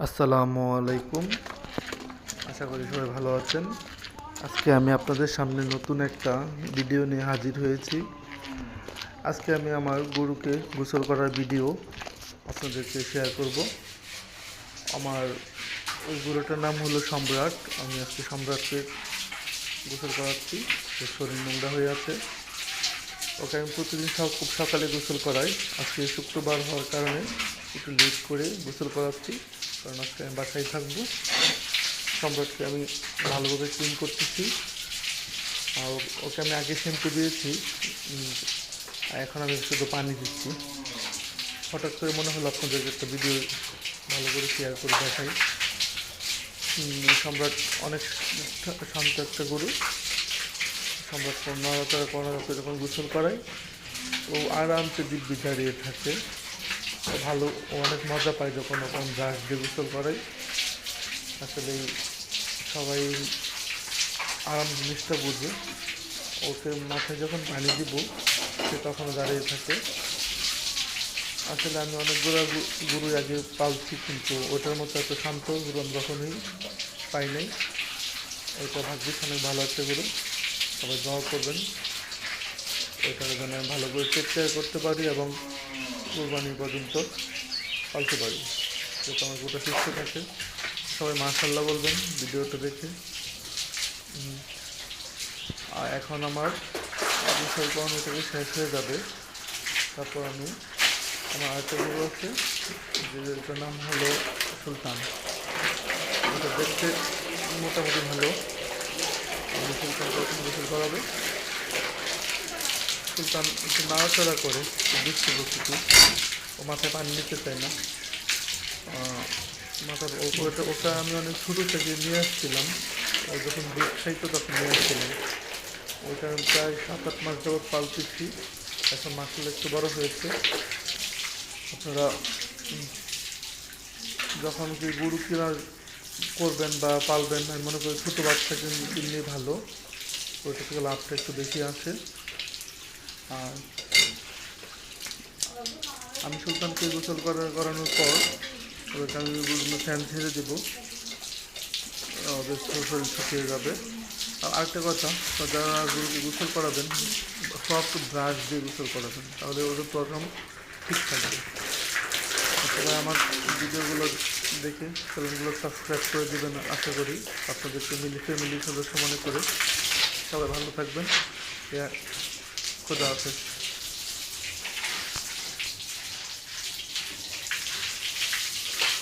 আসসালামু আলাইকুম। আশা করি সবাই ভালো আছেন। আজকে আমি আপনাদের সামনে নতুন একটা ভিডিও নিয়ে হাজির হয়েছি। আজকে আমি আমার গরুকে গোসল করার ভিডিও আপনাদেরকে শেয়ার করব। আমার ওই গরুটার নাম হলো সম্রাট। আমি আজকে সম্রাটকে গোসল করাচ্ছি। ওর শরীর নোংরা হয়ে আছে। ওকে আমি প্রতিদিন খুব সকালে গোসল করাই। আজকে শুক্রবার হওয়ার কারণে একটু লেট করে গোসল করাচ্ছি, কারণ আজকে আমি বাসায় থাকবো। সম্রাটকে আমি ভালোভাবে ক্লিন করতেছি। আর ওকে আমি আগে শ্যাম্পু দিয়েছি, এখন আমি শুধু পানি দিচ্ছি। হঠাৎ করে মনে হলো আপনাদের একটা ভিডিও ভালো করে শেয়ার করে দেখাই। সম্রাট অনেক শান্ত একটা গরু। সম্রাট নড়াচড়া করাতে যখন গোসল করায় ও আরামসে দিব্যি দাঁড়িয়ে থাকে। ভালো, ও অনেক মজা পায় যখন ওরকম ব্রাশ দিয়ে গোসল করায়। আসলে সবাই আরাম জিনিসটা বুঝে। ওকে মাথায় যখন পানি দিব সে তখনও দাঁড়িয়ে থাকে। আসলে আমি অনেকগুলো গরু আগে পালছি, কিন্তু ওটার মতো এত শান্ত গরু আমি কখনোই পাই নাই। ওইটা ভাগ্যিস অনেক ভালো একটা গরু। সবাই দোয়া করবেন ওইটাকে যেন আমি ভালো করে টেক কেয়ার করতে পারি এবং কোরবানি পর্যন্ত পালতে পারি, যাতে আমার গরুটা সুস্থ থাকে। সবাই মাশাআল্লাহ বলবেন ভিডিওটা দেখে। আর এখন আমার গোসল করানো থেকে শেষ হয়ে যাবে। তারপর আমি আমার আরেকটা গরু আছে, যেটার নাম হলো সুলতান। ওটা দেখতে মোটামুটি ভালো। আমি সুলতানকে গোসল করাবে। সুলতান একটু নাড়াচড়া করে, দুষ্টু প্রকৃতি। ও মাথায় পানি নিতে চায় না। মাথার ওটা আমি অনেক ছোটো থেকে নিয়ে আসছিলাম। ও যখন দুধ খাইতো তখন নিয়ে আসছিলাম। ওইটা আমি প্রায় 7-8 মাস যাবৎ পালতেছি। এখন মাসগুলো একটু বড় হয়েছে। আপনারা যখন কি গরু কেনার করবেন বা পালবেন, আমি মনে করি ছোটো বাচ্চা কিনলে ভালো। ওইটা থেকে লাভটা একটু বেশি আসে। আর আমি সুলতানকে গোসল করানোর পর ওইটা আমি ফ্যান ছেড়ে দেবো, বেশ শরীর শুকিয়ে যাবে। আর আরেকটা কথা, যারা গরুকে গোসল করাবেন সফট ব্রাশ দিয়ে গোসল করাবেন, তাহলে ওদের প্রথম ঠিক থাকবে। সবাই আমার ভিডিওগুলো দেখে চ্যানেলগুলো সাবস্ক্রাইব করে দেবেন আশা করি। আপনাদেরকে ফ্যামিলি সদস্য মনে করে। সবাই ভালো থাকবেন। খোদা হাফেজ।